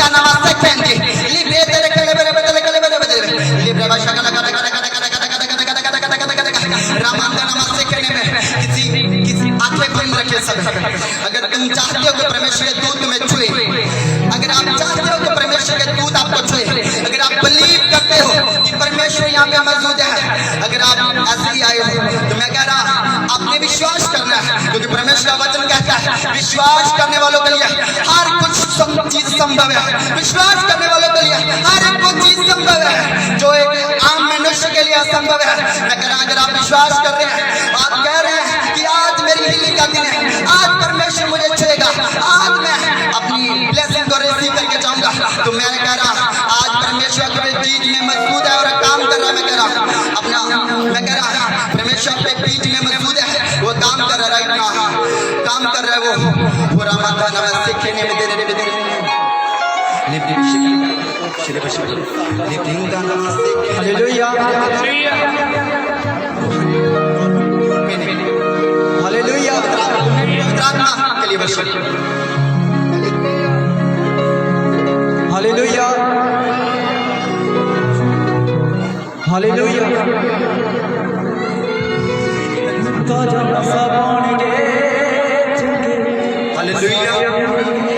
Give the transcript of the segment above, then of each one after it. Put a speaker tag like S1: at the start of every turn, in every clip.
S1: Ramonda namaste kendi. Libre tere kale bere bere kale bere bere. Libre basha kala kala kala kala kala kala kala kala kala kala kala kala. Ramonda namaste kendi में किसी आंखें बंद रखे सब। अगर तुम चाहते हो कि परमेश्वर के दूत तुम्हें छुए, अगर आप चाहते हो कि परमेश्वर के दूत आपको छुए, अगर आप बिलीव करते हो कि परमेश्वर यहाँ पे मौजूद है, अगर आप ऐसे ही आए हो तो मैं कह रहा आपने विश्वास करना है, क्योंकि परमेश्वर का वचन कहता है विश्वास करने वालों के लिए हर कुछ चीज संभव है। विश्वास करने वालों के लिए हर कुछ चीज संभव है जो एक आम मनुष्य के लिए असंभव है। मैं कह रहा अगर आप विश्वास कर रहे हैं, आप कह रहे हैं कि आज मेरी हीलिंग का दिन है, आज परमेश्वर मुझे छुएगा, आज मैं अपनी ब्लेसिंग को रिसीव करके जाऊंगा, तो मैं कह रहा आज परमेश्वर अपने बीच में मौजूद है और काम कर रहा है। मैं कह रहा परमेश्वर अपने बीच में मौजूद है, वो काम कर रहा है, काम कर रहा है वो पूरा माता नमस्ते खेने में दे हालेलुया हालेलुया के लिए worship hallelujah hallelujah hallelujah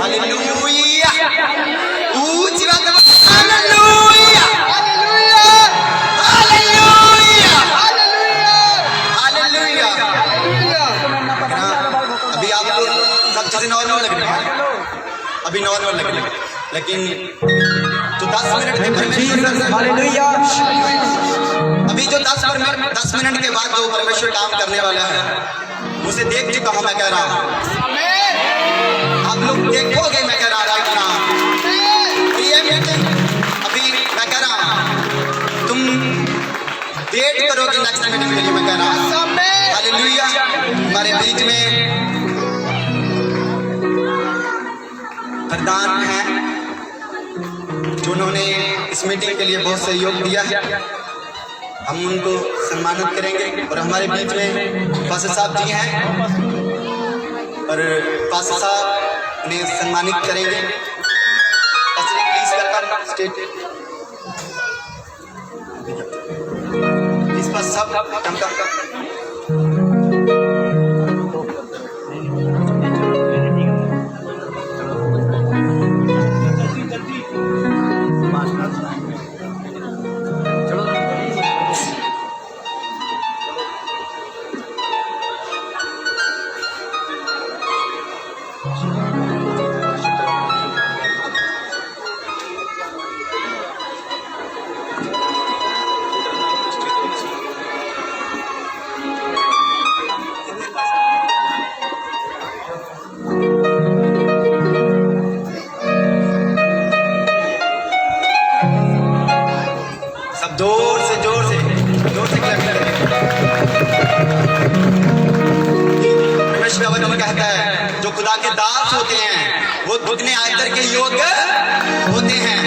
S1: hallelujah ऊंची बात हालेलुया हालेलुया हालेलुया हालेलुया। अभी आपको सब चीजें नॉर्मल लग रही है, अभी नॉर्मल लग रही है, लेकिन जो 10 मिनट में हालेलुया अभी जो 10 मिनट के बाद जो परमेश्वर काम करने वाला है उसे देख चुका हूं। मैं कह रहा हूं आप लोग देखोगे, मैं कह रहा राइट ना अभी मैं कह रहा तुम वेट करोगे नेक्स्ट मीटिंग के लिए। मैं कह रहा हालेलुया हमारे बीच में प्रधान हैं जिन्होंने इस मीटिंग के लिए बहुत सहयोग दिया है, हम उनको सम्मानित करेंगे। और हमारे बीच में पास्टर साहब जी हैं और पास्टर साहब उन्हें सम्मानित करेंगे। Please welcome state please pastor साहब कम कहता है जो खुदा के दास होते हैं वो दुगने आयतर के योग्य होते हैं।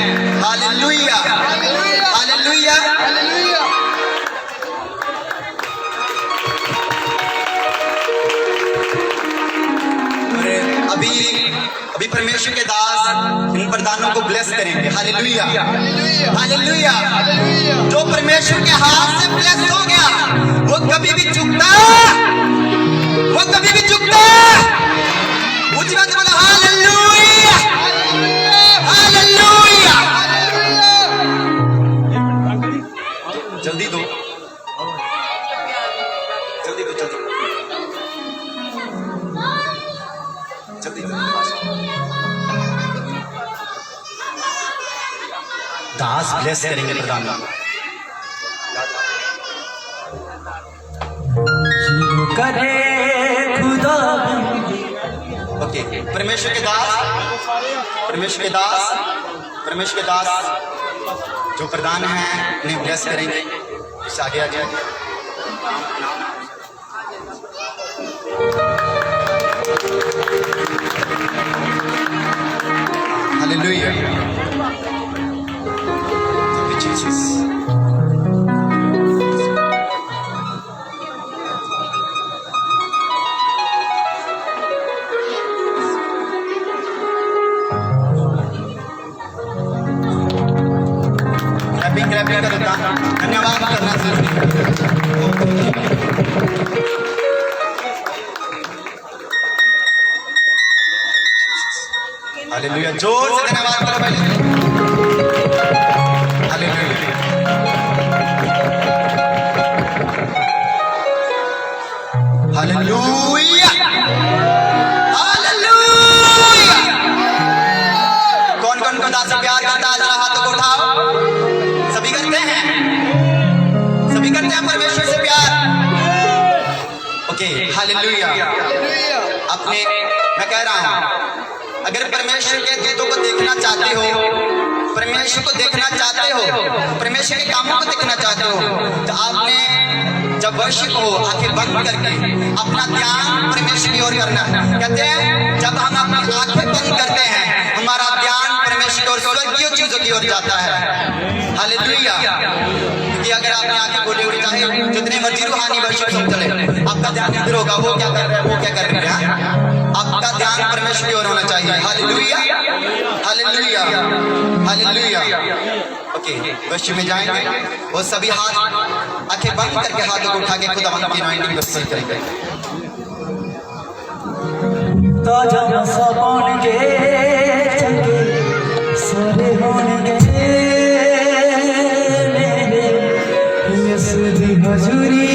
S1: Hallelujah hallelujah hallelujah. अभी परमेश्वर के दास इन प्रधानों को ब्लेस करेंगे। Hallelujah hallelujah. जो परमेश्वर के हाथ से ब्लेस हो गया वो कभी भी चूकता ऊंची बात बोला हालेलुया हालेलुया। जल्दी दो जल्दी दो जल्दी दो। दास ब्लेस करेंगे प्रधान। करे खुदा ओके परमेश्वर के दास जो प्रधान हैं उन्हें ब्लेस करेंगे। इससे आगे आ जाए। Hallelujah Jesus. भी करूँगा। धन्यवाद करना जरूरी है। हालेलुया, जोर से धन्यवाद करो पहले। Hallelujah, hallelujah, hallelujah. कौन कौन खुदा से प्यार करता है? जरा हाथों को उठाओ। सभी करते हैं, सभी करते हैं परमेश्वर से प्यार। Okay, hallelujah. अपने मैं कह रहा हूं, अगर परमेश्वर के दूतों को देखना चाहते हो, परमेश्वर को देखना चाहते हो, परमेश्वर के कामों को देखना चाहते हो, तो आपने जब वर्शिप हो आंखें बंद करके अपना ध्यान परमेश्वर की ओर करना। कहते हैं जब हम अपनी आंखें बंद करते हैं हमारा ध्यान परमेश्वर की ओर, स्वर्गीय चीजों की ओर जाता है। हालेलुया। क्योंकि अगर आपने आंखें खोली हुई चाहे जितने मर्जी रूहानी वर्शिप सुन चले, आपका ध्यान इधर होगा, वो क्या कर रहे हैं, वो क्या कर रहे हैं। आपका ध्यान परमेश्वर की ओर होना चाहिए। Hallelujah, hallelujah, hallelujah. Okay, worship में जाएंगे वो सभी हाथ आंखें बंद करके हाथों को उठा के खुदावंद की anointing को रिसीव करेंगे।
S2: ताजा नशा बन के चंगे सारे होंगे मेरे यीशु दी हजूरी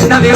S1: नवे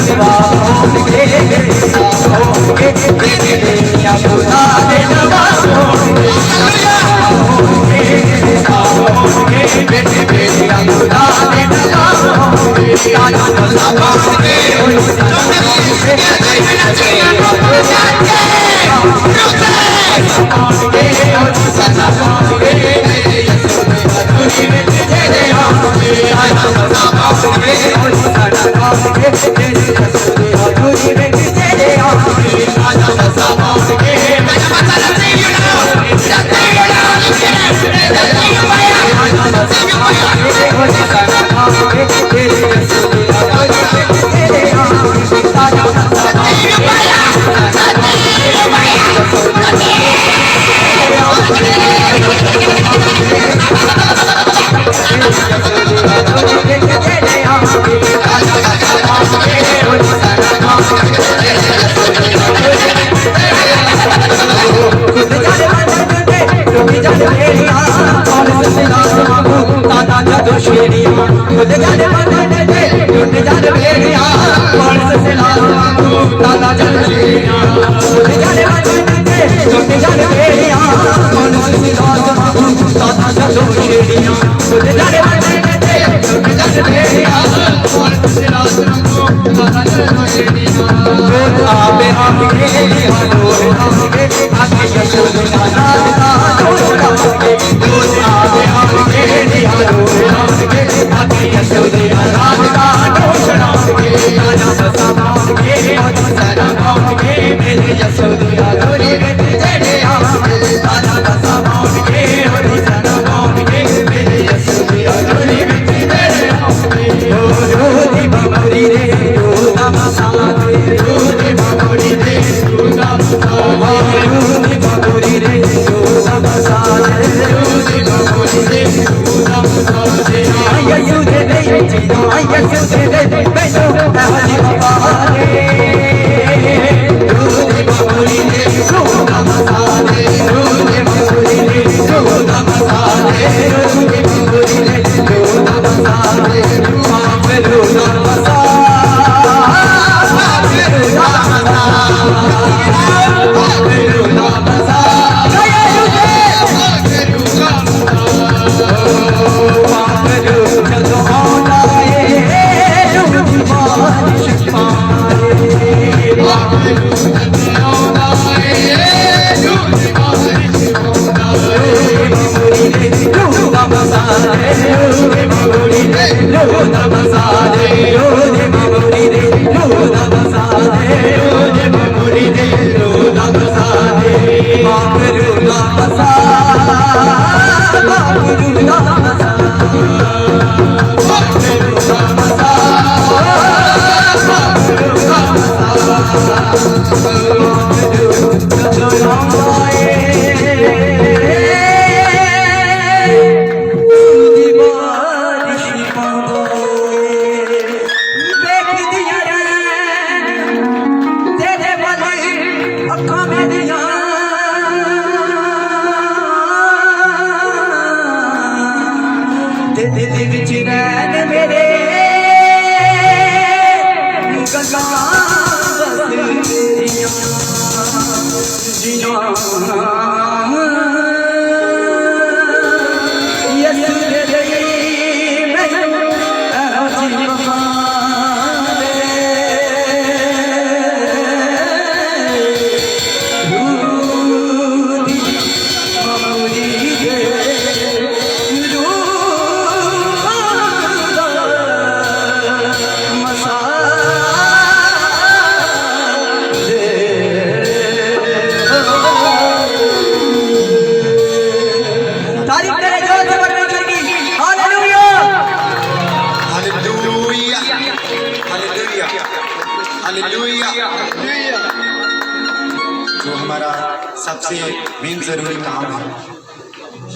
S1: जो हमारा सबसे मेन जरूरी काम है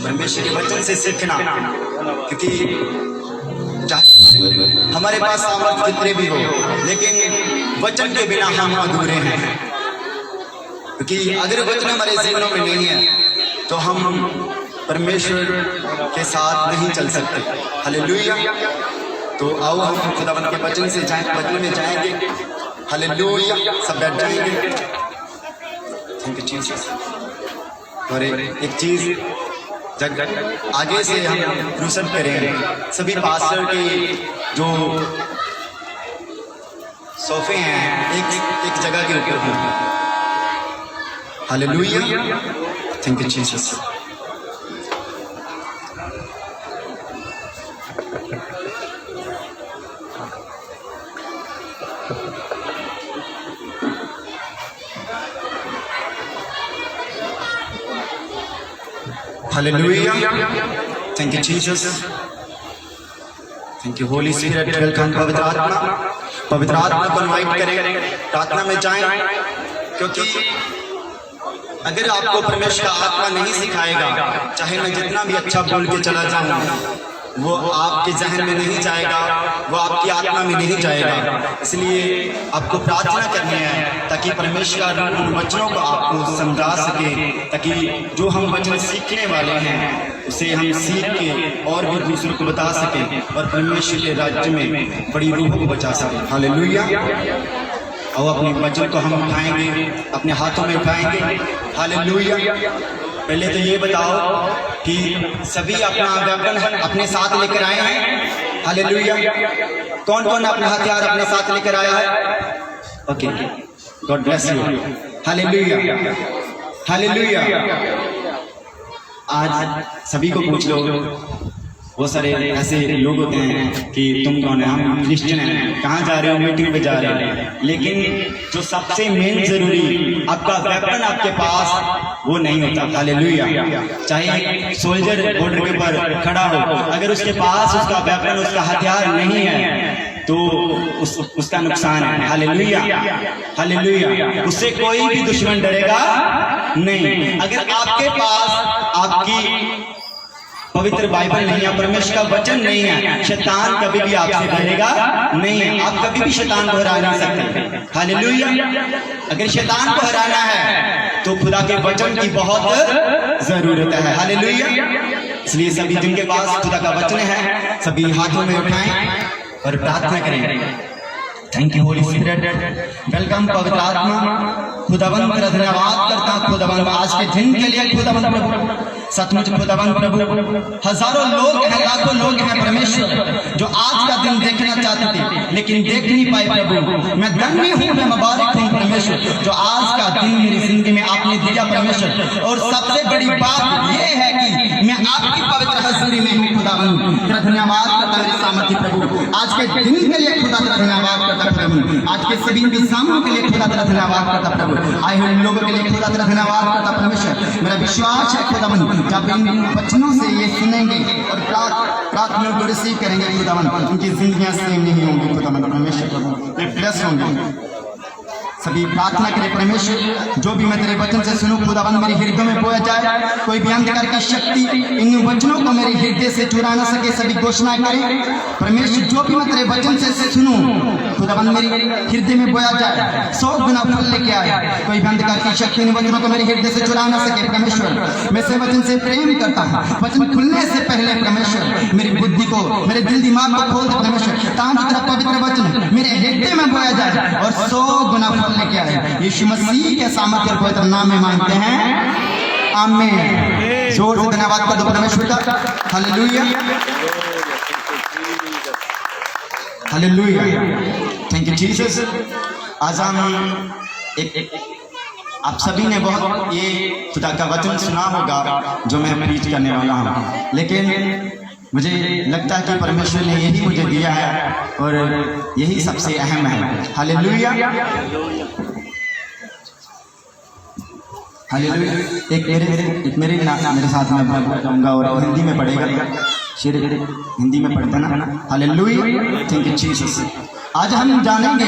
S1: परमेश्वर के वचन से सीखना, क्योंकि हमारे पास सामर्थ्य कितने भी हो लेकिन वचन के बिना हम अधूरे हैं। क्योंकि अगर वचन हमारे जीवनों में नहीं है तो हम परमेश्वर के साथ नहीं चल सकते। हालेलुया। तो आओ हम खुदावंद के वचन से वचन में जाएंगे। हालेलुया। सब बैठ जाएंगे। Thank you Jesus. और एक चीज जब आगे से हम क्रूसल करेंगे, सभी पास्टर की जो सोफे हैं एक जगह के ऊपर हैं। Hallelujah, thank you Jesus. Hallelujah, thank you Jesus, thank you Holi spirit. Welcome पवित्र आत्मा को इनवाइट करें, प्रार्थना में जाएं, क्योंकि अगर आपको परमेश्वर का आत्मा नहीं सिखाएगा, चाहे मैं जितना भी अच्छा बोल के चला जाऊं, वो आपके जहन में नहीं जाएगा, वो आपकी आत्मा में नहीं जाएगा। इसलिए आपको प्रार्थना करनी है ताकि परमेश्वर उन वचनों को आपको समझा सके, ताकि जो हम वचन सीखने वाले हैं उसे हम सीख के और भी दूसरों को बता सकें और परमेश्वर के राज्य में बड़ी रूह को बचा सकें। हालेलुया। और अपने वचन को हम उठाएंगे, अपने हाथों में उठाएंगे। हालेलुया। पहले तो ये बताओ कि सभी अपना वेपन अपने साथ लेकर आए हैं। हालेलुया। कौन कौन अपने हथियार अपने साथ लेकर आया है? Okay, God bless you. Hallelujah, hallelujah. आज सभी को पूछ लो, वो सारे ऐसे लोग होते हैं कि तुम कौन है, हम क्रिश्चियन हैं, कहाँ जा रहे हो, मीटिंग पे जा रहे हैं। लेकिन जो सबसे मेन जरूरी आपका वेपन आपके पास वो नहीं होता। हालेलुया। चाहे सोल्जर बॉर्डर के ऊपर खड़ा हो, अगर उसके पास उसका वेपन, उसका हथियार नहीं है तो उसका नुकसान है। Hallelujah, hallelujah. उससे कोई भी दुश्मन डरेगा नहीं। अगर आपके पास आपकी पवित्र बाइबल नहीं है, परमेश्वर का वचन नहीं है, शैतान कभी भी आपसे डरेगा नहीं। आप कभी भी शैतान को हरा नहीं सकते। हालेलुया। अगर शैतान को हराना है तो खुदा के वचन की बहुत जरूरत है। हालेलुया। इसलिए सभी जिनके पास खुदा का वचन है, सभी हाथों में उठाएं और प्रार्थना करें। Thank you Holi spirit. Welcome पवित्र आत्मा। खुदावंत का धन्यवाद करता हूं खुदावंत आज के दिन के लिए। खुदावंत प्रभु, सचमुच खुदावंत प्रभु, हजारों लोग हैं, लाखों लोग हैं परमेश्वर, जो आज का दिन देखना चाहते थे लेकिन देख नहीं पाए। प्रभु मैं धन्य हूँ, मैं मुबारक हूँ परमेश्वर, जो आज का दिन मेरी जिंदगी में आपने दिया परमेश्वर। और सबसे बड़ी बात यह है कि मैं आपकी पवित्र हजूरी में हूँ। खुदावंत तेरा धन्यवाद करता मेरी सामर्थ्य प्रभु, आज के दिन के लिए खुदा तेरा धन्यवाद करता प्रभु, आज के सभी इंसानों के लिए खुदा तेरा धन्यवाद करता प्रभु, आए हुए लोगों के लिए खुदा तेरा धन्यवाद करता परमेश्वर। मेरा विश्वास है खुदावंत जब इन वचनों से ये सुनेंगे और प्रार्थना को रिसीव करेंगे खुदावंत, उनकी जिंदगियां सेम नहीं होंगी खुदावंत परमेश्वर प्रभु, वे ब्लेस होंगे। सभी प्रार्थना करें परमेश्वर, जो भी मैं तेरे वचन से सुनूं खुदावंत मेरे हृदय में बोया जाए, कोई भी अंधकार की शक्ति इन वचनों को मेरे हृदय से चुरा न सके। सभी घोषणा करें परमेश्वर, जो भी मैं तेरे वचन से सुनूं खुदावंत मेरे हृदय में बोया जाए, 100 गुना फल लेके आए। कोई भी अंधकार की शक्ति इन वचनों को मेरे हृदय से चुरा न सके परमेश्वर। मैं से वचन से प्रेम करता हूँ, वचन खुलने से पहले परमेश्वर मेरी बुद्धि को, मेरे दिल दिमाग को खोल दे परमेश्वर, ताकि तेरा पवित्र वचन मेरे हृदय में बोया जाए और 100 गुना फल लेके आए। यीशु मसीह के सामर्थ्य और पवित्र नाम में मांगते हैं, आमीन। जोर से धन्यवाद कर दो परमेश्वर का। Hallelujah, hallelujah, thank you Jesus. आज हम आप सभी ने बहुत ये खुदा का वचन सुना होगा जो मैं प्रीच करने वाला हूँ, लेकिन मुझे लगता है कि परमेश्वर ने यही मुझे दिया है और यही सबसे अहम है। Hallelujah, hallelujah. एक मेरे साथ में पढ़ूंगा और हिंदी में पढ़ेगा, शेर हिंदी में पढ़ता ना। Hallelujah, thank you Jesus. आज हम जानेंगे,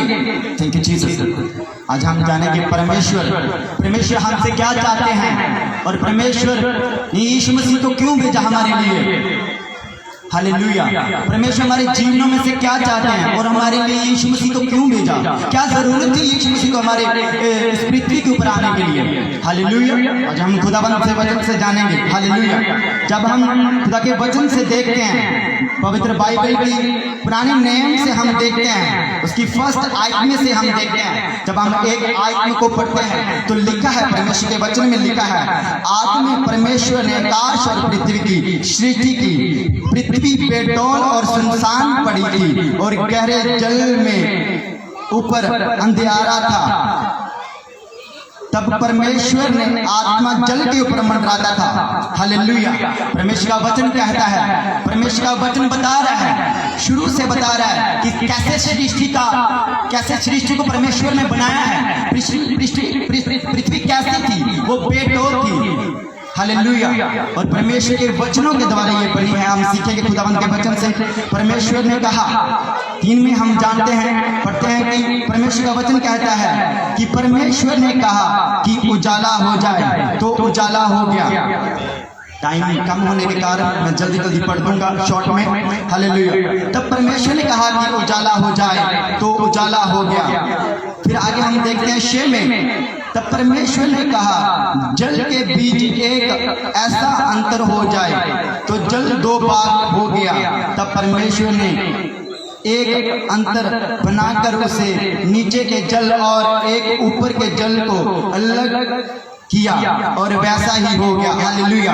S1: थैंक यू जीसस, आज हम जानेंगे परमेश्वर हमसे क्या चाहते हैं और परमेश्वर यीशु मसीह को क्यों भेजा हमारे लिए। हालेलुया। परमेश्वर हमारे जीवनों में से क्या चाहते हैं और हमारे लिए यीशु मसीह को क्यों भेजा, क्या जरूरत थी यीशु मसीह को हमारे इस पृथ्वी के ऊपर आने के लिए। हालेलुया। आज हम खुदावंत से वचन से जानेंगे। हालेलुया। जब हम खुदा के वचन से देखते हैं, पवित्र बाइबल की पुराने नियम से हम देखते हैं, उसकी फर्स्ट आयत से हम देखते हैं, जब हम एक आयत को पढ़ते हैं तो लिखा है, परमेश्वर के वचन में लिखा है, आदि में परमेश्वर ने आकाश और पृथ्वी की सृष्टि की। पृथ्वी बेडौल और सुनसान पड़ी थी और गहरे जल में ऊपर अंधियारा था, तब परमेश्वर ने आत्मा जल के ऊपर मंडराता था। हालेलुया। परमेश्वर का वचन कहता है, परमेश्वर का वचन बता रहा है, शुरू से बता रहा है कि कैसे सृष्टि को परमेश्वर ने बनाया है। पृथ्वी कैसी थी, वो बेडोर थी। हालेलुया। और परमेश्वर के वचनों के द्वारा ये पढ़ी है, हम सीखेंगे खुदावंद के वचन से। परमेश्वर ने कहा, 3 में हम जानते हैं, पढ़ते हैं कि परमेश्वर का वचन कहता है कि परमेश्वर ने कहा कि उजाला हो जाए, तो उजाला हो गया। टाइम कम होने के कारण मैं जल्दी जल्दी पढ़ दूंगा शॉर्ट में। हालेलुया। तब परमेश्वर ने कहा कि उजाला हो जाए, तो उजाला हो गया। फिर आगे हम देखते हैं 6 में, तब परमेश्वर ने कहा जल के बीच एक ऐसा अंतर हो जाए, तो जल 2 भाग हो गया। तब परमेश्वर ने एक अंतर बनाकर उसे नीचे के जल और एक ऊपर के जल को अलग किया, और वैसा ही हो गया। हालेलुया।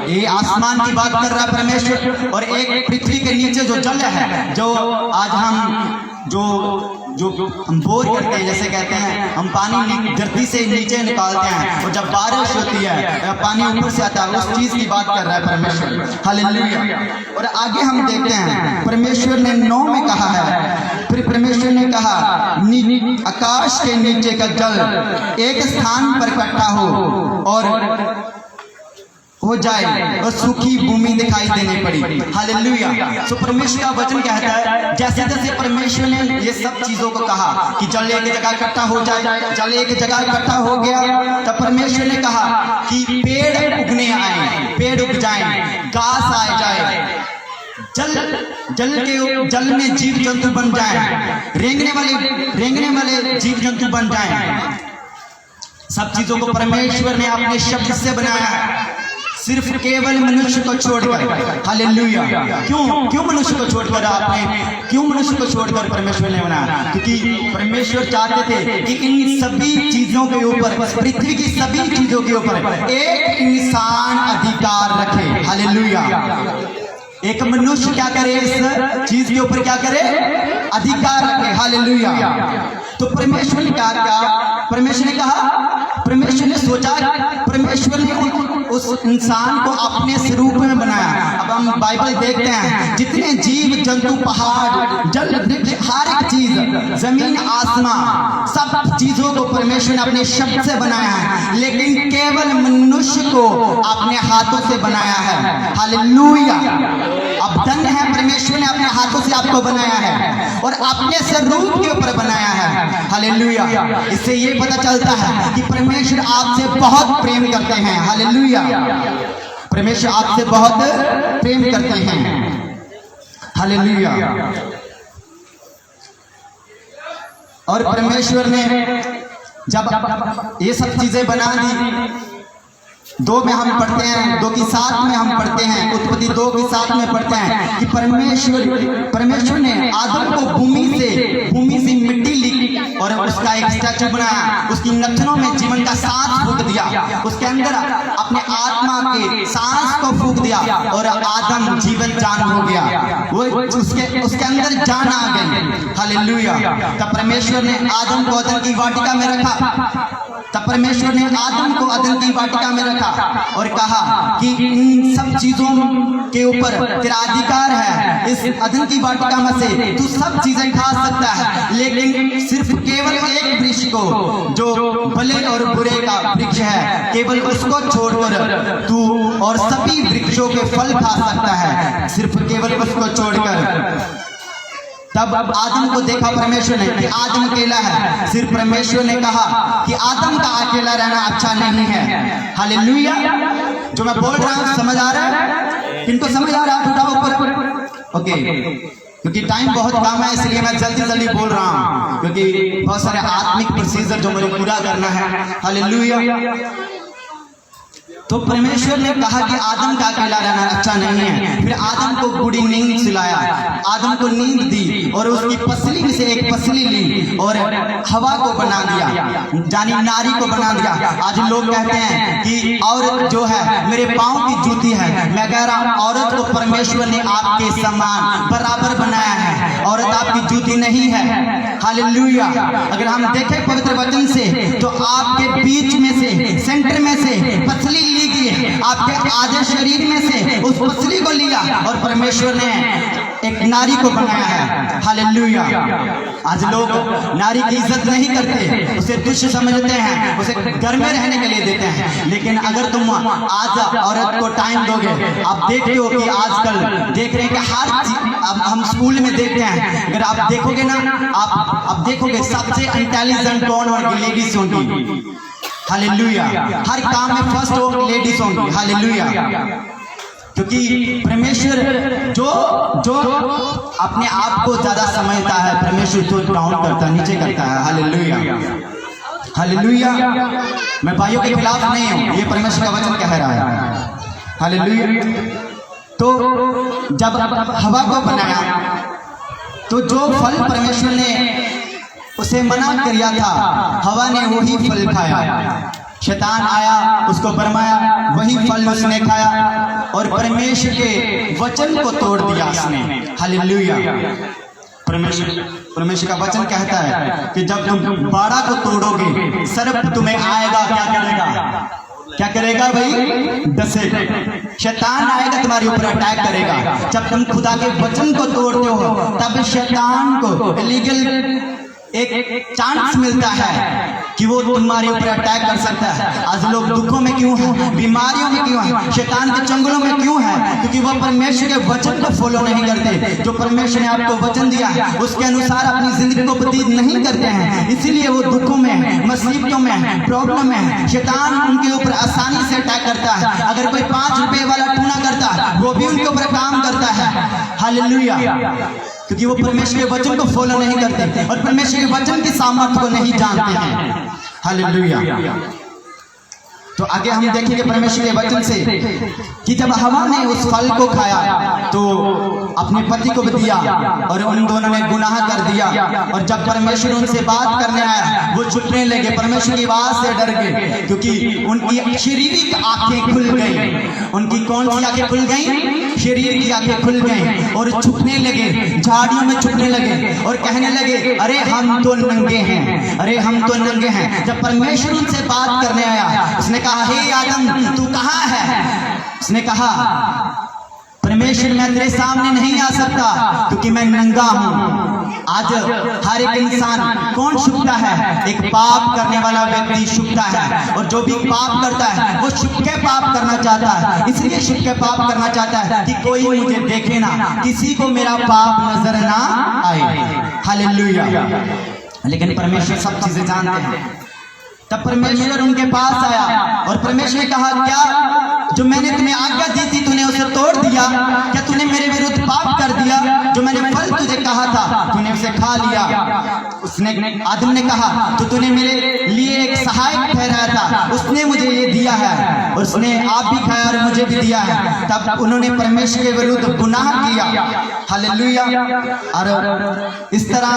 S1: ये आसमान की बात कर रहा है परमेश्वर, और एक पृथ्वी के नीचे जो जल है, जो आज हम जो हम बोर करते हैं, जैसे कहते हैं हम पानी धरती से नीचे निकालते हैं, और जब बारिश होती है पानी ऊपर से आता है, उस चीज की बात कर रहा है परमेश्वर। हालेलुया। और आगे हम देखते हैं परमेश्वर ने 9 में कहा है, फिर परमेश्वर ने कहा आकाश के नीचे का जल एक स्थान पर इकट्ठा हो जाए, और सूखी भूमि दिखाई देने पड़ी। हालेलुया। तो परमेश्वर का वचन कहता है, जैसे जैसे परमेश्वर ने ये सब चीजों को कहा कि जल एक जगह इकट्ठा हो जाए, जल एक जगह इकट्ठा हो गया, तब परमेश्वर ने कहा कि पेड़ उगने आए, पेड़ उग जाए, घास आ जाए, जल में जीव जंतु बन जाए, रेंगने वाले जीव जंतु बन जाए। सब चीजों को परमेश्वर ने अपने शब्द से बनाया है, सिर्फ केवल मनुष्य को छोड़कर। हालेलुया। क्यों मनुष्य को छोड़कर क्यों मनुष्य को छोड़कर परमेश्वर ने बनाया? क्योंकि परमेश्वर चाहते थे कि इन सभी चीजों के ऊपर, पृथ्वी की सभी चीजों के ऊपर एक इंसान अधिकार रखे। हालेलुया। एक मनुष्य क्या करे, इस चीज के ऊपर क्या करे, अधिकार रखे। हालेलुया। तो परमेश्वर ने क्या कहा, परमेश्वर ने सोचा, परमेश्वर ने उस इंसान को अपने स्वरूप में बनाया। अब हम बाइबल देखते हैं, जितने जीव जंतु, पहाड़, जल, वृक्ष, हर एक चीज, जमीन, आसमान, सब चीजों को परमेश्वर ने अपने शब्द से बनाया है, लेकिन केवल मनुष्य को अपने हाथों से बनाया है। हालेलुया। अब धन्य है, परमेश्वर ने अपने हाथों से आपको बनाया है और अपने स्वरूप के ऊपर बनाया है। हालेलुया। इससे ये पता चलता है कि परमेश्वर आपसे बहुत प्रेम करते हैं। हालेलुया। परमेश्वर आपसे बहुत प्रेम करते हैं। हालेलुया। और परमेश्वर ने जब ये सब चीजें बना दी, 2 में हम पढ़ते हैं, 2 की 7 में हम पढ़ते हैं, उत्पत्ति 2 की 7 में पढ़ते हैं कि परमेश्वर ने आदम को भूमि से मिट्टी ली और उसका एक स्टैचू बनाया, उसकी नथनों में जीवन का सांस फूंक दिया, उसके अंदर अपने आत्मा के सांस को फूंक दिया, और आदम जीवन जान हो गया, वो उसके अंदर जान आ गई। हालेलुया। तब परमेश्वर ने आदम को अदन की वाटिका में रखा, तब परमेश्वर ने आदम को अदन की वाटिका में रखा और कहा कि इन सब चीजों के ऊपर तेरा अधिकार है, इस अदन की वाटिका में से तू सब चीजें खा सकता है, लेकिन सिर्फ केवल एक वृक्ष को, जो भले और बुरे का वृक्ष है, केवल उसको छोड़कर तू और सभी वृक्षों के फल खा सकता है, सिर्फ केवल उसको छोड़कर। तब आदम को देखा परमेश्वर ने कि आदम अकेला है, सिर्फ परमेश्वर ने कहा कि आदम का अकेला रहना अच्छा नहीं है। हालेलुया। जो मैं बोल रहा हूँ समझ आ रहा है? किनको समझ आ रहा है? उठाओ ऊपर। ओके। क्योंकि टाइम बहुत कम है, इसलिए मैं जल्दी जल्दी बोल रहा हूँ, क्योंकि बहुत सारे आत्मिक प्रोसीजर जो मुझे पूरा करना है। हालेलुया। तो परमेश्वर ने कहा कि आदम का अकेला रहना अच्छा नहीं है। फिर आदम को बूढ़ी नींद सुलाया, आदम को नींद दी और उसकी पसली में से एक पसली ली और हवा को बना दिया, यानी नारी को बना दिया। आज लोग कहते हैं कि औरत जो है मेरे पाँव की जूती है। मैं कह रहा हूँ औरत को परमेश्वर ने आपके समान बराबर बनाया है, औरत आपकी जूती नहीं है। हालेलुया। अगर हम देखें पवित्र वचन से तो आपके बीच में से, सेंटर में से पसली ली गई, आपके आधे शरीर में से उस पसली को लिया और परमेश्वर ने एक नारी को बनाया है। हालेलुया। आज लोग नारी की इज्जत नहीं करते, उसे तुच्छ समझते हैं, उसे घर में रहने के लिए देते हैं। लेकिन अगर तुम आज औरत को टाइम दोगे, आप देखते हो कि आजकल देख रहे हैं कि हर चीज, अब हम स्कूल में देखते हैं, अगर आप देखोगे ना, आप देखोगे सबसे इंटेलिजेंट कौन होगी? लेडीज होंगी। हालेलुया। हर काम में फर्स्ट हो लेडीज होंगी। हालेलुया। क्योंकि परमेश्वर जो अपने आप को ज्यादा समझता है, परमेश्वर तो डाउन करता है, नीचे करता है। हालेलुया। हालेलुया। मैं भाइयों के खिलाफ नहीं हूं, ये परमेश्वर का वचन कह रहा है। हालेलुया। तो जब हवा को बनाया तो जो फल परमेश्वर ने उसे मना किया था, हवा ने वही फल खाया। शैतान आया, उसको भरमाया, वही फल उसने खाया और परमेश्वर के वचन को तोड़ दिया उसने। हालेलुया। परमेश्वर का वचन कहता है कि जब तुम बाड़ा को तोड़ोगे, सर्प तुम्हें आएगा, क्या करेगा? क्या करेगा भाई? डसेगा। शैतान आएगा, तुम्हारे ऊपर अटैक करेगा। जब तुम खुदा के वचन को तोड़ते हो तब शैतान को इलीगल एक चांस मिलता है कि वो तुम्हारे ऊपर अटैक कर सकता है। आज लोग दुखों में क्यों हैं, बीमारियों में क्यों हैं, शैतान के चंगुलों में क्यों हैं? क्योंकि वो परमेश्वर के वचन को फॉलो नहीं करते। जो परमेश्वर ने आपको वचन दिया उसके अनुसार अपनी जिंदगी को व्यतीत नहीं करते हैं, इसीलिए वो दुखों में, मुसीबतों में, प्रॉब्लम में शैतान उनके ऊपर आसानी से अटैक करता है। अगर कोई 5 रुपए वाला टूना करता है, वो भी उनके ऊपर काम करता है। हालेलुया। क्योंकि वो परमेश्वर के वचन को फॉलो नहीं करते और परमेश्वर के वचन की सामर्थ्य को नहीं जानते हैं। हालेलुया। तो आगे हम देखेंगे परमेश्वर के वचन से कि जब हवा ने उस फल को खाया तो अपने पति को भी दिया और उन दोनों ने गुनाह कर दिया। और जब परमेश्वर उनसे बात करने आया वो छुपने लगे, परमेश्वर की आवाज से डर गए, क्योंकि उनकी शारीरिक आंखें खुल गई। उनकी कौन सी आंखें खुल गई? शरीर की आंखें खुल गई और छुपने लगे, झाड़ियों में छुपने लगे और कहने लगे, अरे हम तो नंगे हैं, अरे हम तो नंगे हैं। जब परमेश्वर उनसे बात करने आया उसने कहा, हे आदम तू कहाँ है? उसने कहा, परमेश्वर मैं तेरे सामने नहीं आ सकता क्योंकि मैं नंगा हूं। आज हर एक इंसान कौन छुपता है? एक पाप करने वाला व्यक्ति छुपता है, और जो भी पाप करता है वो छुप के पाप करना चाहता है। इसलिए छुप के पाप करना चाहता है कि कोई मुझे देखे ना, किसी को मेरा पाप नजर ना आए। हालेलुया। लेकिन परमेश्वर सब चीजें जानते हैं। तब परमेश्वर उनके पास आया और परमेश्वर ने कहा, क्या जो मैंने तुम्हें आज्ञा दी थी तूने उसे तोड़ दिया? क्या तूने मेरे विरुद्ध पाप कर दिया? जो मैंने फल तुझे कहा था तूने उसे खा लिया। उसने, आदम ने कहा, तो तूने मेरे लिए एक सहायक ठहराया था, उसने मुझे ये दिया है, और उसने आप भी खाया और मुझे भी दिया है। तब उन्होंने परमेश्वर के विरुद्ध गुनाह किया। हालेलुया। और इस तरह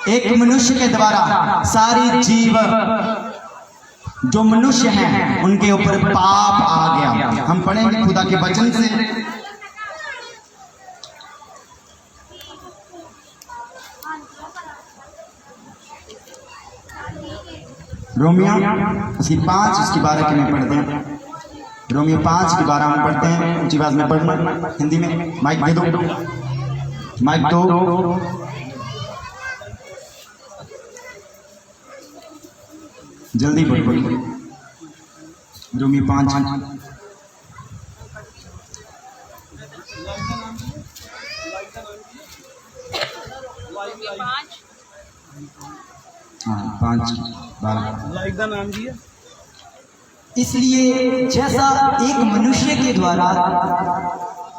S1: एक मनुष्य के द्वारा सारी जीव जो मनुष्य हैं उनके ऊपर पाप आ गया। हम पढ़ेंगे खुदा के वचन से, रोमियो उसकी 5 उसकी 12 के में पढ़ते हैं। रोमियो 5 की 12 में पढ़ते हैं। ऊंची आवाज में पढ़ना, हिंदी में। माइक दे दो, माइक दो। जल्दी पढ़ो। रोमियो 5 5:12।
S2: इसलिए जैसा एक मनुष्य के द्वारा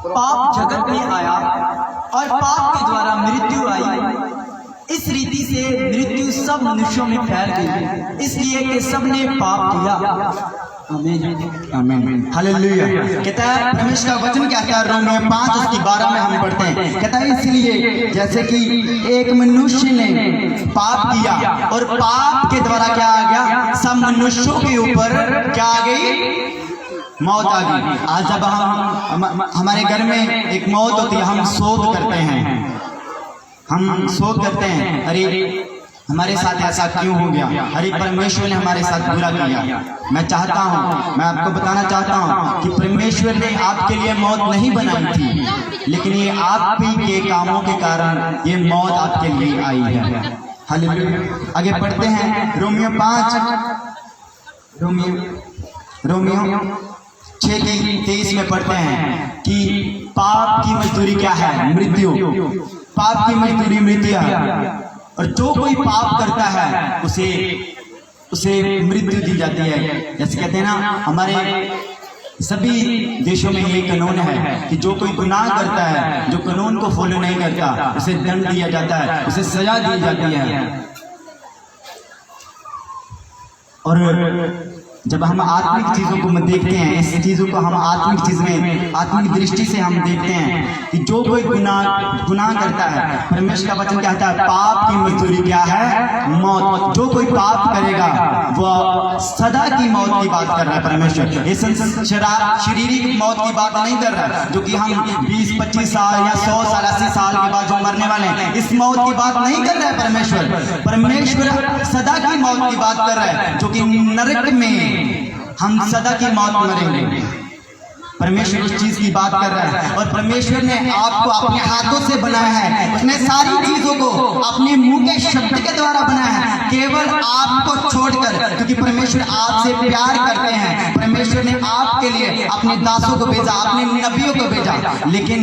S2: पाप जगत में आया और पाप के द्वारा मृत्यु आई, इस रीति से मृत्यु सब मनुष्यों में फैल गई, इसलिए कि सबने पाप किया। आमीन।
S1: हालेलुया। कहता है परमेश्वर का वचन क्या कहता है, रोमियो 5 उसकी 12 में हम पढ़ते हैं। कहता है इसलिए जैसे कि एक मनुष्य ने पाप किया और पाप के द्वारा क्या आ गया, सब मनुष्यों के ऊपर क्या आ गई, मौत आ गई। आज जब हम हमारे घर में एक मौत होती है, हम शोक करते हैं, हम शोक करते हैं, अरे हमारे साथ ऐसा क्यों हो गया, अरे परमेश्वर ने हमारे साथ बुरा किया। मैं चाहता हूँ, मैं आपको बताना चाहता हूँ कि परमेश्वर ने आपके लिए मौत नहीं बनाई थी, लेकिन ये आप ही के कामों के कारण ये मौत आपके लिए आई है। हालेलुया। आगे पढ़ते हैं रोमियो 5, रोमियो 6:23 में पढ़ते हैं कि पाप की मजदूरी क्या है, मृत्यु। पाप की मजदूरी मृत्यु है, और जो कोई पाप करता है उसे मृत्यु दी जाती है। जैसे कहते हैं ना, हमारे सभी देशों में ये कानून है कि जो कोई गुनाह करता है, जो कानून को फॉलो नहीं करता, उसे दंड दिया जाता है, उसे सजा दी जाती है। और जब हम आत्मिक चीजों को देखते हैं, इस चीजों को हम आत्मिक चीज में आत्मिक दृष्टि से हम देखते हैं कि जो कोई गुनाह करता है, परमेश्वर का वचन कहता है पाप की मजदूरी क्या है, मौत। जो कोई पाप करेगा वो सदा की मौत की बात कर रहा है परमेश्वर। ये शारीरिक मौत की बात नहीं कर रहा है, जो कि हम 20-25 साल या 100 साल 80 साल के बाद जो मरने वाले हैं, इस मौत की बात नहीं कर रहा है परमेश्वर। परमेश्वर सदा की मौत की बात कर रहा है, जो कि नरक में हम सदा की मौत मरेंगे। परमेश्वर उस चीज की बात कर रहा है, और परमेश्वर ने आपको अपने हाथों से बनाया है। उसने सारी चीजों को अपने मुंह के शब्द के द्वारा बनाया है, केवल आपको छोड़कर, क्योंकि परमेश्वर आपसे प्यार करते हैं। परमेश्वर ने आपके लिए अपने दासों को भेजा, अपने नबियों को भेजा। लेकिन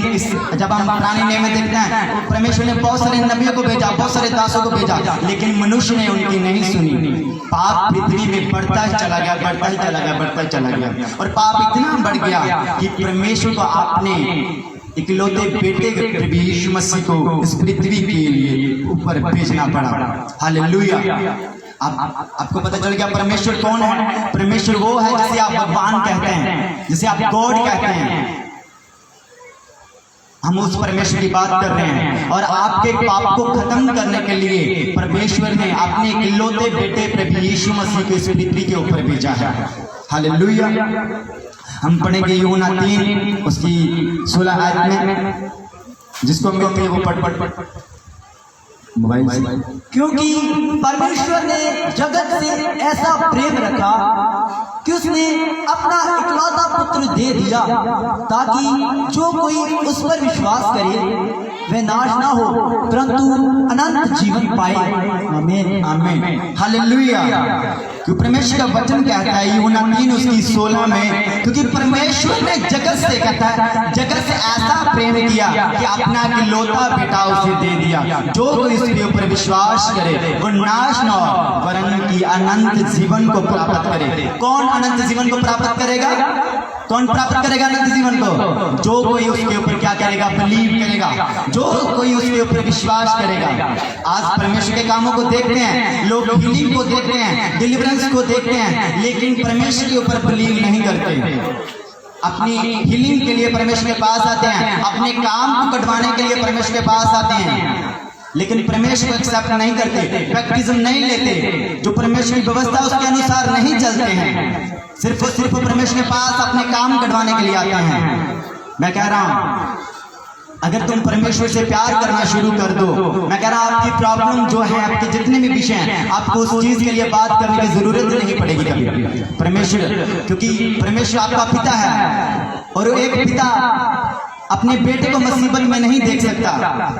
S1: जब हम पुराने नियम में देखते हैं, परमेश्वर ने बहुत सारे नबियों को भेजा, बहुत सारे दासों को भेजा, लेकिन मनुष्य ने उनकी नहीं सुनी। पाप पृथ्वी में बढ़ता ही चला गया, बढ़ता ही चला गया, बढ़ता ही चला गया, और पाप इतना बढ़ गया कि परमेश्वर को आपने इकलौते बेटे प्रभु यीशु मसीह को इस पृथ्वी के लिए ऊपर भेजना पड़ा। हालेलुया। आपको पता चल गया परमेश्वर कौन है। परमेश्वर वो है जिसे आप भगवान कहते हैं, जिसे आप गॉड कहते हैं। हम उस परमेश्वर की बात कर रहे हैं, और आपके पाप को खत्म करने के लिए परमेश्वर ने अपने इकलौते बेटे प्रभु यीशु मसीह को इस पृथ्वी के ऊपर भेजा है। हालेलुया। हम पढ़ेंगे यूहन्ना 3 उसकी 16 आयत में, जिसको हम कहते हैं वो पढ़ मोबाइल से।
S2: क्योंकि परमेश्वर ने जगत से ऐसा प्रेम रखा कि उसने अपना इकलौता पुत्र दे दिया, ताकि जो कोई उस पर विश्वास करे वह नाश ना हो, परंतु अनंत जीवन पाए। आमीन,
S1: आमीन, हालेलुया। क्योंकि परमेश्वर का वचन कहता है यूहन्ना 3 उसकी 16 में, क्योंकि परमेश्वर ने जगत से कहता है, जगत से ऐसा प्रेम किया कि अपना इकलौता बेटा उसे दे दिया, जो कोई इसके ऊपर विश्वास करे वो नाश न हो, वरन की अनंत जीवन को प्राप्त करे। कौन अनंत जीवन को प्राप्त करेगा? कौन प्राप्त करेगा अनंत जीवन को? जो कोई उसके ऊपर क्या करेगा, बिलीव करेगा, जो कोई उसके ऊपर विश्वास करेगा। आज परमेश्वर के कामों को देखते हैं, लोग हीलिंग को देखते हैं, डिलीवरेंस को देखते हैं, लेकिन परमेश्वर के ऊपर बिलीव नहीं करते। अपनी हीलिंग के लिए परमेश्वर के पास आते हैं, अपने काम को कटवाने के लिए परमेश्वर के पास आते हैं, लेकिन परमेश्वर एक्सेप्ट नहीं करते, बैप्टिज्म नहीं लेते, जो परमेश्वर की व्यवस्था उसके अनुसार नहीं चलते हैं, सिर्फ और सिर्फ परमेश्वर के पास अपने काम कटवाने के लिए आते हैं। मैं कह रहा हूं, अगर तुम परमेश्वर से प्यार करना शुरू कर दो, मैं कह रहा हूं आपकी प्रॉब्लम जो है, आपके जितने भी विषय हैं, आपको उस चीज के लिए बात करने की जरूरत नहीं पड़ेगी कभी। परमेश्वर, क्योंकि परमेश्वर आपका पिता है, और एक पिता अपने बेटे को मुसीबत में नहीं देख सकता,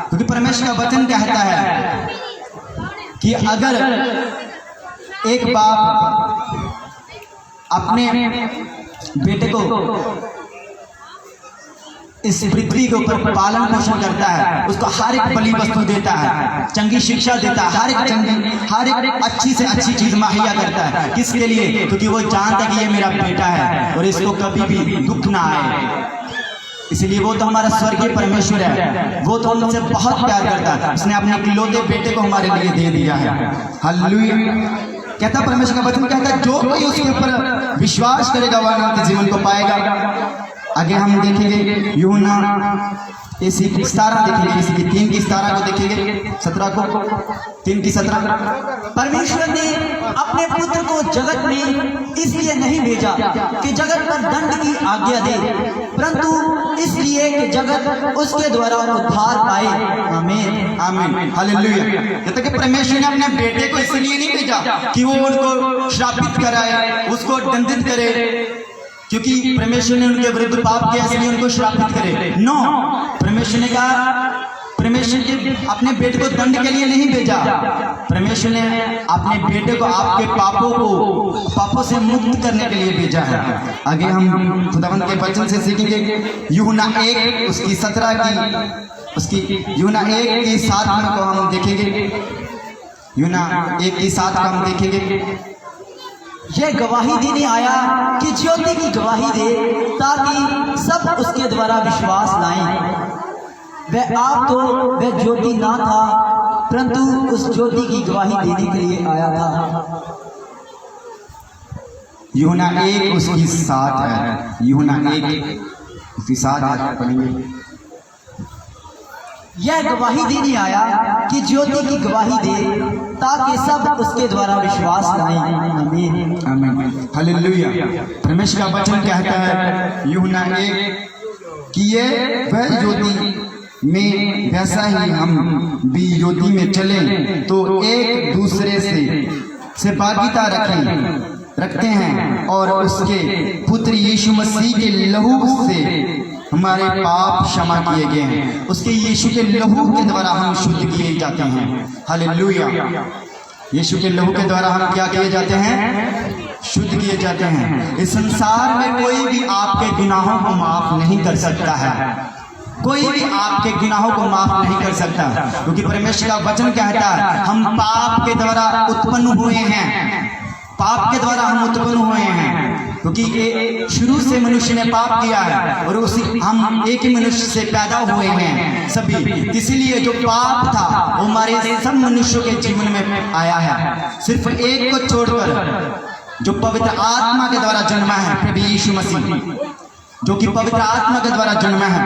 S1: क्योंकि परमेश्वर का वचन कहता है कि अगर एक बाप अपने बेटे को इस पृथ्वी के ऊपर पालन पोषण करता है, उसको हर एक बलि वस्तु देता है, चंगी शिक्षा देता है, हर एक अच्छी से अच्छी चीज मुहैया करता है, किसके लिए? क्योंकि वो जानता है कि ये मेरा बेटा है और इसको कभी भी दुख ना आए। इसलिए वो तो हमारा स्वर्गीय परमेश्वर है, वो तो हमसे बहुत प्यार करता है, उसने अपने इकलौते बेटे को हमारे लिए दे दिया है। हालेलुया। कहता परमेश्वर का वचन कहता है जो कोई उसके ऊपर विश्वास करेगा वह अनंत जीवन को पाएगा। आगे हम देखेंगे यूहन्ना इसी 17 देखेंगे, इसी की 3 की 17 को देखेंगे, 17 को 3 की 17।
S2: परमेश्वर ने अपने पुत्र को जगत में इसलिए नहीं भेजा कि जगत पर दंड की आज्ञा दे, परंतु इसलिए कि जगत उसके द्वारा उद्धार पाए। आमीन
S1: आमीन हालेलुया। कहता कि परमेश्वर ने अपने बेटे को इसलिए नहीं भेजा कि वो उनको श्रापित कराए, उसको दंडित करे, क्योंकि परमेश्वर ने उनके विरुद्ध पाप किया इसलिए उनको श्रापित करे। नो, परमेश्वर ने कहा, परमेश्वर ने अपने बेटे को दंड के लिए नहीं भेजा, परमेश्वर ने अपने बेटे को आपके पापों से मुक्त करने के लिए भेजा है। आगे हम खुदावंत के वचन से सीखेंगे यूहन्ना 1 उसकी 17 की, उसकी यूहन्ना 1 की 7 को हम देखेंगे, यूहन्ना 1 की 7 को हम देखेंगे।
S2: यह गवाही देने आया कि ज्योति की गवाही दे, ताकि सब उसके द्वारा विश्वास लाएं। वह आप तो वह ज्योति ना था, परंतु उस ज्योति की गवाही देने के लिए आया था।
S1: यूहन्ना 1 उसकी 7 है, यूहन्ना 1 उसकी 7 है, पढ़ेंगे।
S2: यह गवाही देने आया कि ज्योति की गवाही दे, ताकि सब उसके द्वारा विश्वास लाएं। आमीन
S1: आमीन हालेलुया। परमेश्वर का वचन कहता है यूहन्ना 1 कि ये वह ज्योति में वैसा ही हम भी ज्योति में चलें तो एक दूसरे से भागीता रखते हैं, और उसके पुत्र यीशु मसीह के लहू से हमारे पाप क्षमा किए गए हैं। उसके यीशु के लहू के द्वारा हम शुद्ध किए जाते हैं। हालेलुया। यीशु के लहू के द्वारा हम क्या किए जाते हैं? शुद्ध किए जाते हैं। इस संसार में कोई भी आपके गुनाहों को माफ नहीं कर सकता है, कोई भी आपके गुनाहों को माफ नहीं कर सकता, क्योंकि परमेश्वर का वचन कहता है हम पाप के द्वारा उत्पन्न हुए हैं, पाप के द्वारा हम उत्पन्न हुए हैं, क्योंकि शुरू से मनुष्य ने पाप किया है और उसी हम एक ही मनुष्य से पैदा हुए हैं सभी। इसीलिए जो पाप था वो हमारे सब मनुष्यों के जीवन में आया है, सिर्फ एक को छोड़कर जो पवित्र आत्मा के द्वारा जन्मा है, प्रभु यीशु मसीह, जो कि पवित्र आत्मा के द्वारा जन्मा है,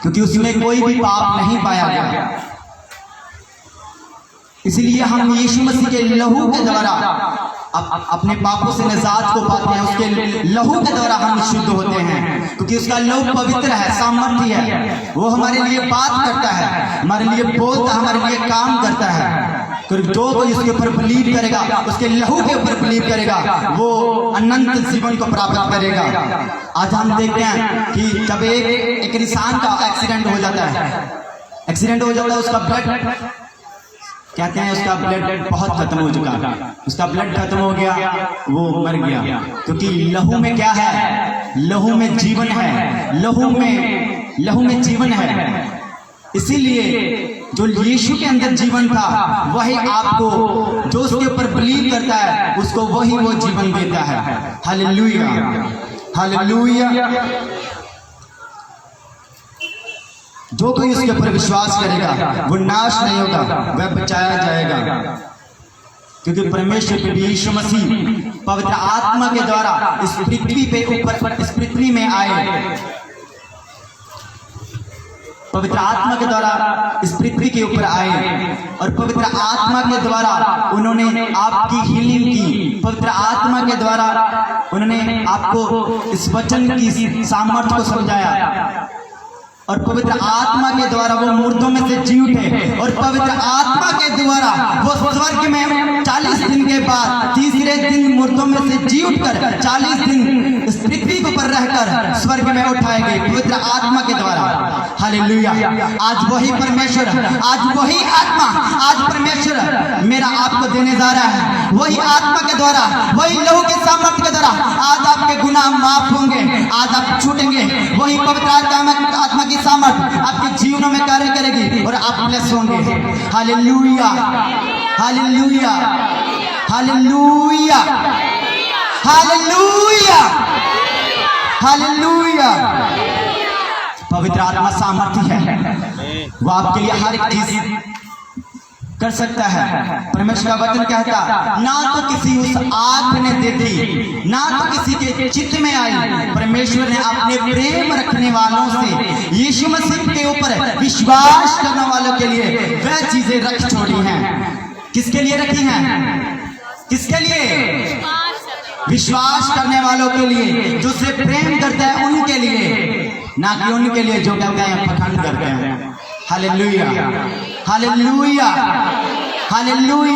S1: क्योंकि उसमें कोई भी पाप नहीं पाया गया। इसलिए हम यीशु मसीह के लहू के द्वारा अपने पापों से निजात को पाते हैं, उसके लहू के द्वारा हम शुद्ध होते हैं, क्योंकि उसका लहू पवित्र है, सामर्थ्य है, वो हमारे लिए बात करता है, हमारे लिए बोलता है, हमारे लिए काम करता है। तो जो कोई उसके ऊपर बिलीव करेगा, उसके लहू के ऊपर बिलीव करेगा, वो अनंत जीवन को प्राप्त करेगा। आज हम देखते हैं कि जब एक इंसान का एक्सीडेंट हो जाता है, उसका ब्लड कहते हैं उसका ब्लड बहुत खत्म हो चुका, उसका ब्लड खत्म हो गया, वो मर गया, क्योंकि लहू में क्या है? लहू में जीवन है, लहू में जीवन है। इसीलिए जो यीशु के अंदर जीवन था वही आपको, जो उसके ऊपर बिलीव करता है उसको वही वो जीवन देता है। Hallelujah, hallelujah. जो कोई उसके ऊपर विश्वास करेगा वो नाश नहीं होगा, वह बचाया जाएगा, क्योंकि परमेश्वर प्रभु यीशु मसीह पवित्र आत्मा के द्वारा इस पृथ्वी पे ऊपर, इस पृथ्वी में आए, पवित्र आत्मा के द्वारा इस पृथ्वी के ऊपर आए, और पवित्र आत्मा के द्वारा उन्होंने आपकी हीलिंग की, पवित्र आत्मा के द्वारा उन्होंने आपको इस वचन की सामर्थ्य को समझाया, और पवित्र आत्मा के द्वारा वो मुर्दों में से जी उठे, और पवित्र आत्मा के द्वारा वो स्वर्ग में 40 दिन के बाद तीसरे दिन मुर्दों में से जी उठकर 40 दिन इस पृथ्वी के ऊपर रहकर स्वर्ग में उठाए गए पवित्र आत्मा के द्वारा। हालेलुया। आज वही परमेश्वर, आज वही आत्मा, आज परमेश्वर मेरा आपको देने जा रहा है, वही आत्मा के द्वारा, वही लहू के सामर्थ्य के द्वारा आज आपके गुनाह माफ होंगे, आज आप छूटेंगे। वही पवित्र आत्मा की सामर्थ आपके जीवनों में कार्य करेगी और आप ब्लेस होंगे। Hallelujah, hallelujah, hallelujah, hallelujah, hallelujah. पवित्र आत्मा सामर्थ्य है, वो आपके लिए हर एक चीज
S2: कर सकता है। परमेश्वर का वचन कहता, ना तो किसी उस आंख ने देखी, ना तो किसी के चित्त में आई, परमेश्वर ने अपने प्रेम रखने वालों से, यीशु मसीह के ऊपर विश्वास करने वालों के लिए वह चीजें रख छोड़ी हैं। किसके लिए रखी हैं? किसके लिए? विश्वास करने वालों के लिए, जो उसे प्रेम करते हैं उनके लिए, ना कि उनके लिए जो कहते हैं पखंड करते हैं। Hallelujah, hallelujah, hallelujah.